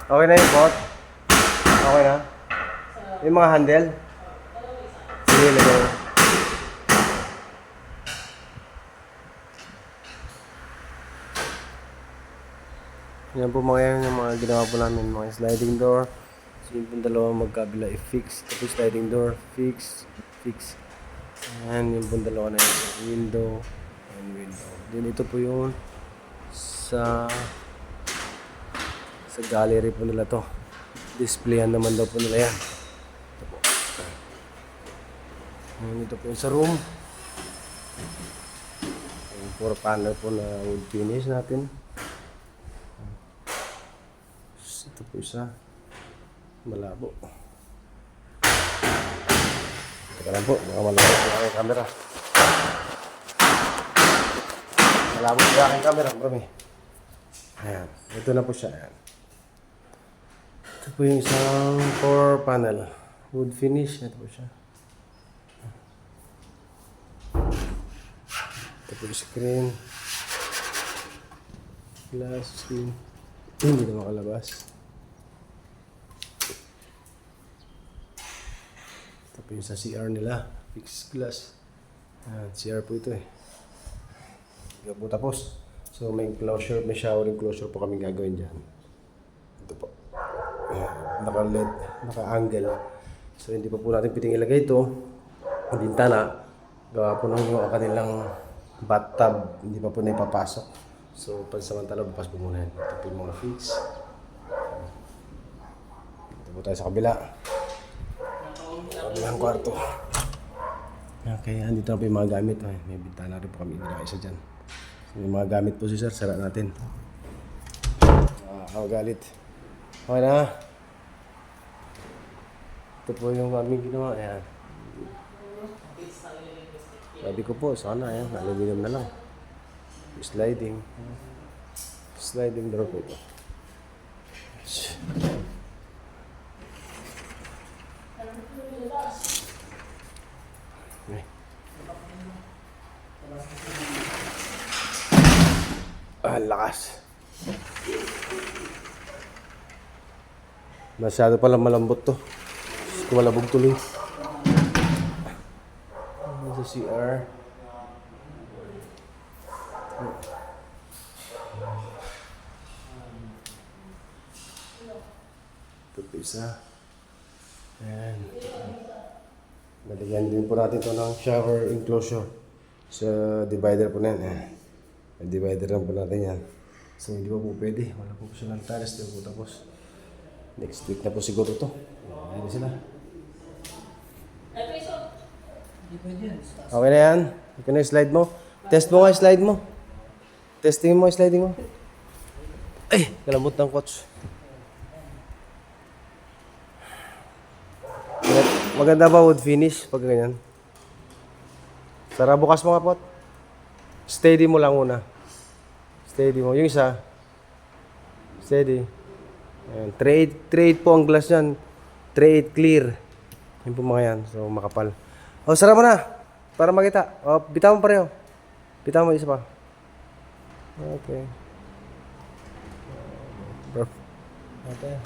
Okay na yung pot? Okay na? Yung mga handle? Sige, lagay na. Yan po mga yan, yung mga ginawa po namin, mga sliding door. So yung pong dalawang magkabila i-fix. Tapos sliding door, fix. And yung pong dalawa na yun, window and window. Then ito po yung sa gallery po nila to. Displayan naman daw po nila yan. Ito po. And ito po yung sa room. Yung 4 panel po na wood finish natin. Ito po isa. Malabo. Teka lang po, baka malabo po aking camera. Malabo po aking camera, marami. Ayan, ito na po siya. Ayan. Ito po yung isang 4 panel. Wood finish, ito po siya. Ito po yung screen. Glass screen. Hindi na makalabas. Ito po yung sa CR nila. Fixed glass. Ayan, CR po ito eh. Hindi po tapos. So may closure, may showering closure po kami gagawin dyan. Ito po. Ayan, naka-LED, naka-angle. So hindi pa po natin piting ilagay ito. Bintana. Gawa po nung yung kanilang bathtub. Hindi pa po na ipapasok. So pansamantala, bukas po muna yan. Ito po yung mga fix. Ito po tayo sa kabila. Kabilang kwarto. Okay, andito na po yung mga gamit. Ay, may bintana rin po kami isa dyan. So, yung mga gamit po si sir, sara natin. Galit. Okay na. Ito po yung aming ginawa. Ayan. Sabi ko po, sana ayan, aluminum na lang. Sliding door po ito. Lakas. Masyado palang malambot to. Kumalabog tuloy. Sa CR. Ito po isa. Ayan. Nalagyan din po natin ito ng shower enclosure sa divider po na yan. Ayan. May divider lang po natin yan. So hindi pa po pwede. Wala po siya ng tiles. Hindi po tapos. Next week na po siguro ito. Ayan na sila. Okay na yan. Okay na yung slide mo. Test mo nga yung slide mo. Testing mo yung sliding mo. Ay! Kalambot ng coach. Maganda ba wood finish pag ganyan? Sara, bukas mo nga pot. Steady mo lang muna. Steady mo. Yung isa. Steady. Ayan. 3.8 po ang glass yan. 3.8 clear. Yung po mga yan. So makapal. O, sara mo na. Para makita. O, bitaw mo pareho. Bitaw mo isa pa. Okay. Perfect. Okay.